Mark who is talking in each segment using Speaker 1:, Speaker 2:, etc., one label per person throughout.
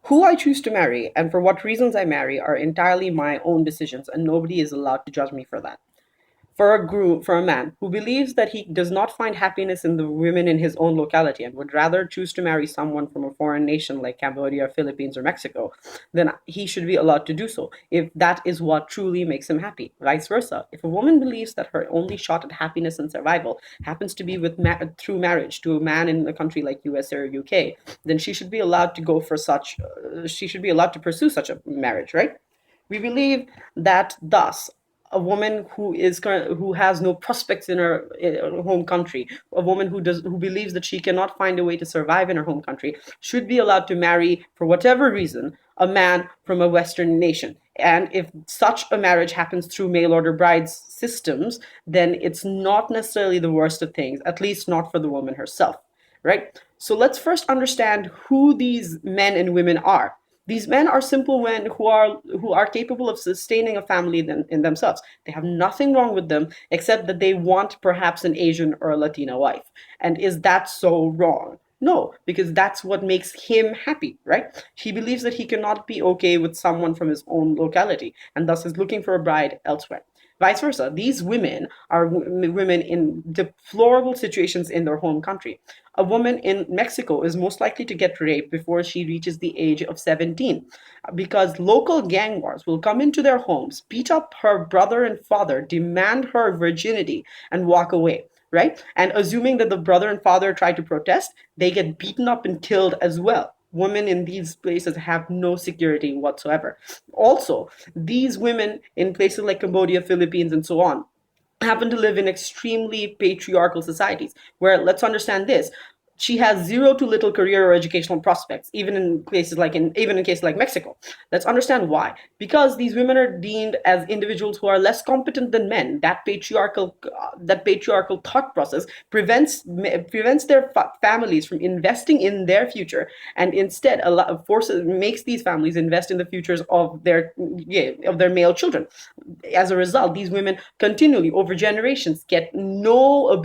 Speaker 1: Who I choose to marry and for what reasons I marry are entirely my own decisions, and nobody is allowed to judge me for that. For a man who believes that he does not find happiness in the women in his own locality and would rather choose to marry someone from a foreign nation like Cambodia, Philippines, or Mexico, then he should be allowed to do so if that is what truly makes him happy. Vice versa, if a woman believes that her only shot at happiness and survival happens to be through marriage to a man in a country like USA or UK, then she should be allowed to go for such. She should be allowed to pursue such a marriage, right? We believe that thus a woman who has no prospects in her home country, a woman who believes that she cannot find a way to survive in her home country, should be allowed to marry for whatever reason a man from a Western nation. And if such a marriage happens through mail order brides systems, then it's not necessarily the worst of things, at least not for the woman herself, right? So let's first understand who these men and women are. These men are simple men who are capable of sustaining a family in themselves. They have nothing wrong with them except that they want perhaps an Asian or a Latina wife. And is that so wrong? No, because that's what makes him happy, right? He believes that he cannot be okay with someone from his own locality and thus is looking for a bride elsewhere. Vice versa, these women are women in deplorable situations in their home country. A woman in Mexico is most likely to get raped before she reaches the age of 17 because local gang wars will come into their homes, beat up her brother and father, demand her virginity, and walk away. Right? And assuming that the brother and father try to protest, they get beaten up and killed as well. Women in these places have no security whatsoever. Also, these women in places like Cambodia, Philippines, and so on happen to live in extremely patriarchal societies where, let's understand this, she has zero to little career or educational prospects, even in cases like Mexico. Let's understand why. Because these women are deemed as individuals who are less competent than men. That patriarchal thought process prevents their families from investing in their future, and instead forces makes these families invest in the futures of their male children. As a result, these women continually over generations get no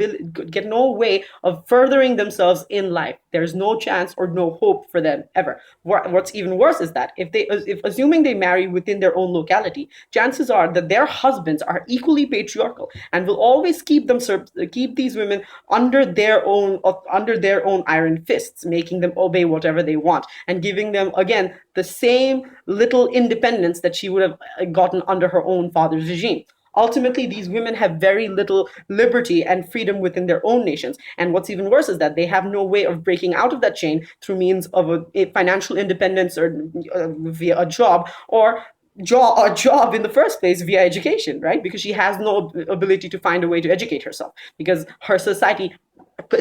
Speaker 1: way of furthering themselves in life. There's no chance or no hope for them ever. What's even worse is that if assuming they marry within their own locality, chances are that their husbands are equally patriarchal and will always keep these women under their own iron fists, making them obey whatever they want and giving them again the same little independence that she would have gotten under her own father's regime. Ultimately, these women have very little liberty and freedom within their own nations. And what's even worse is that they have no way of breaking out of that chain through means of a financial independence or via a job or a job in the first place via education, right? Because she has no ability to find a way to educate herself because her society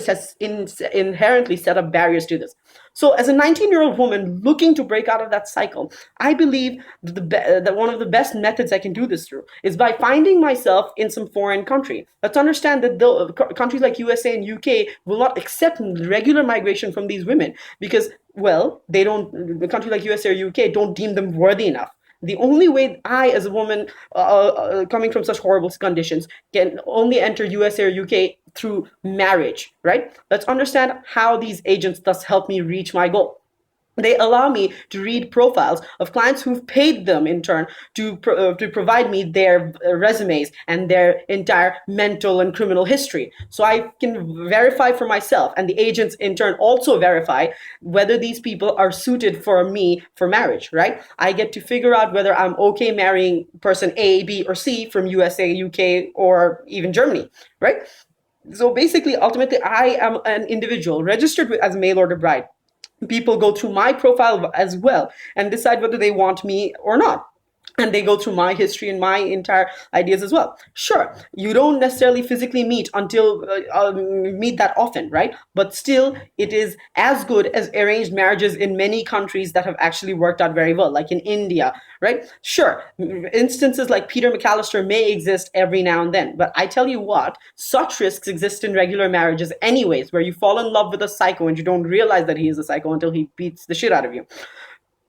Speaker 1: has inherently set up barriers to this. So, as a 19-year-old woman looking to break out of that cycle, I believe that one of the best methods I can do this through is by finding myself in some foreign country. Let's understand that countries like USA and UK will not accept regular migration from these women because, well, the countries like USA or UK don't deem them worthy enough. The only way I, as a woman coming from such horrible conditions, can only enter USA or UK through marriage, right? Let's understand how these agents thus help me reach my goal. They allow me to read profiles of clients who've paid them in turn to provide me their resumes and their entire mental and criminal history. So I can verify for myself, and the agents in turn also verify whether these people are suited for me for marriage, right? I get to figure out whether I'm okay marrying person A, B, or C from USA, UK, or even Germany, right? So basically, ultimately, I am an individual registered as a mail order bride. People go through my profile as well and decide whether they want me or not. And they go through my history and my entire ideas as well. Sure, you don't necessarily physically meet that often, right? But still, it is as good as arranged marriages in many countries that have actually worked out very well, like in India, right? Sure, instances like Peter McAllister may exist every now and then, but I tell you what, such risks exist in regular marriages anyways, where you fall in love with a psycho and you don't realize that he is a psycho until he beats the shit out of you.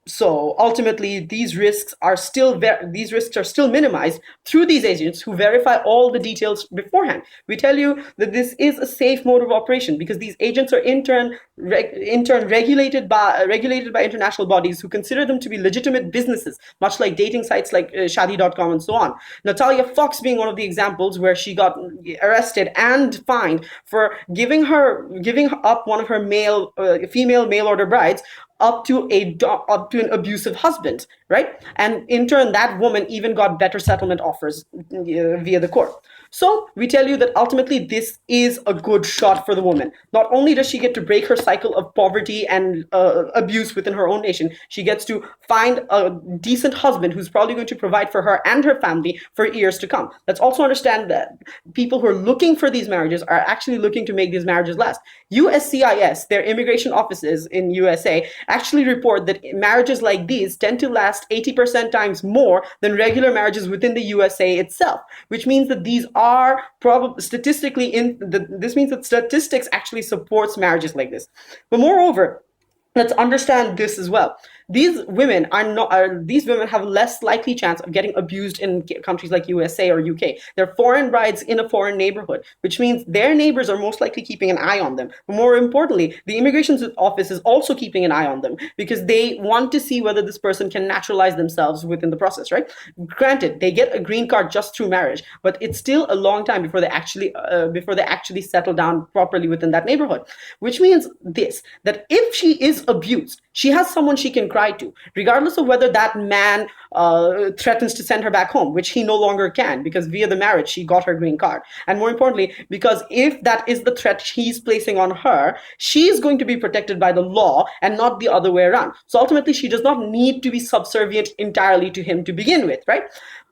Speaker 1: So ultimately, these risks are still minimized through these agents who verify all the details beforehand. We tell you that this is a safe mode of operation because these agents are in turn regulated by international bodies who consider them to be legitimate businesses, much like dating sites like Shadi.com and so on. Natalia Fox being one of the examples where she got arrested and fined for giving up one of her female mail order brides up to an abusive husband, right? And in turn, that woman even got better settlement offers via the court. So we tell you that ultimately this is a good shot for the woman. Not only does she get to break her cycle of poverty and abuse within her own nation, she gets to find a decent husband who's probably going to provide for her and her family for years to come. Let's also understand that people who are looking for these marriages are actually looking to make these marriages last. USCIS, their immigration offices in USA, actually report that marriages like these tend to last 80% times more than regular marriages within the USA itself, which means that these are probably this means that statistics actually supports marriages like this. But moreover, let's understand this as well. These women have less likely chance of getting abused in countries like USA or UK. They're foreign brides in a foreign neighborhood, which means their neighbors are most likely keeping an eye on them. But more importantly, the immigration office is also keeping an eye on them because they want to see whether this person can naturalize themselves within the process, right? Granted, they get a green card just through marriage, but it's still a long time before they actually settle down properly within that neighborhood. Which means that if she is abused, she has someone she can cry to, regardless of whether that man threatens to send her back home, which he no longer can because via the marriage she got her green card. And more importantly, because if that is the threat he's placing on her, she is going to be protected by the law and not the other way around. So ultimately, she does not need to be subservient entirely to him to begin with, right?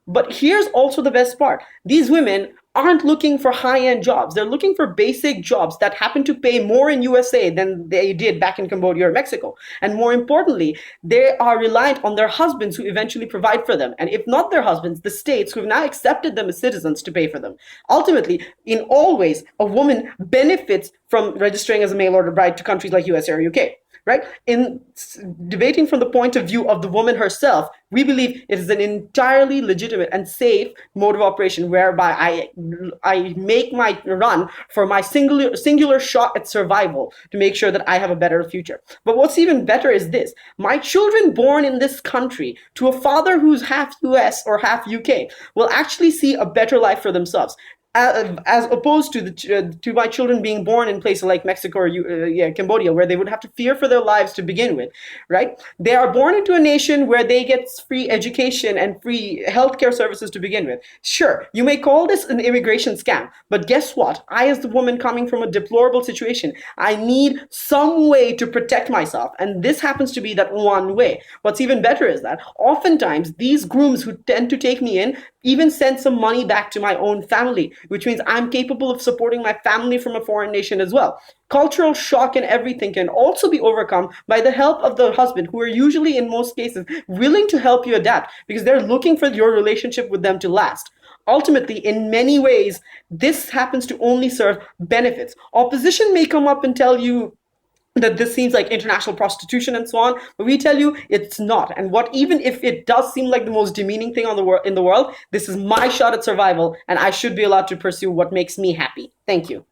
Speaker 1: But here's also the best part. These women aren't looking for high-end jobs. They're looking for basic jobs that happen to pay more in USA than they did back in Cambodia or Mexico. And more importantly, they are reliant on their husbands who eventually provide for them. And if not their husbands, the states who have now accepted them as citizens to pay for them. Ultimately, in all ways, a woman benefits from registering as a mail order bride to countries like USA or UK. Right? In debating from the point of view of the woman herself, we believe it is an entirely legitimate and safe mode of operation whereby I make my run for my singular shot at survival to make sure that I have a better future. But what's even better is this. My children born in this country to a father who's half US or half UK will actually see a better life for themselves. As opposed to my children being born in places like Mexico or Cambodia, where they would have to fear for their lives to begin with, right? They are born into a nation where they get free education and free healthcare services to begin with. Sure, you may call this an immigration scam, but guess what? I, as the woman coming from a deplorable situation, I need some way to protect myself, and this happens to be that one way. What's even better is that oftentimes these grooms who tend to take me in even send some money back to my own family, which means I'm capable of supporting my family from a foreign nation as well. Cultural shock and everything can also be overcome by the help of the husband, who are usually, in most cases, willing to help you adapt because they're looking for your relationship with them to last. Ultimately, in many ways, this happens to only serve benefits. Opposition may come up and tell you that this seems like international prostitution and so on, but we tell you it's not. And what even if it does seem like the most demeaning thing in the world, this is my shot at survival, and I should be allowed to pursue what makes me happy. Thank you.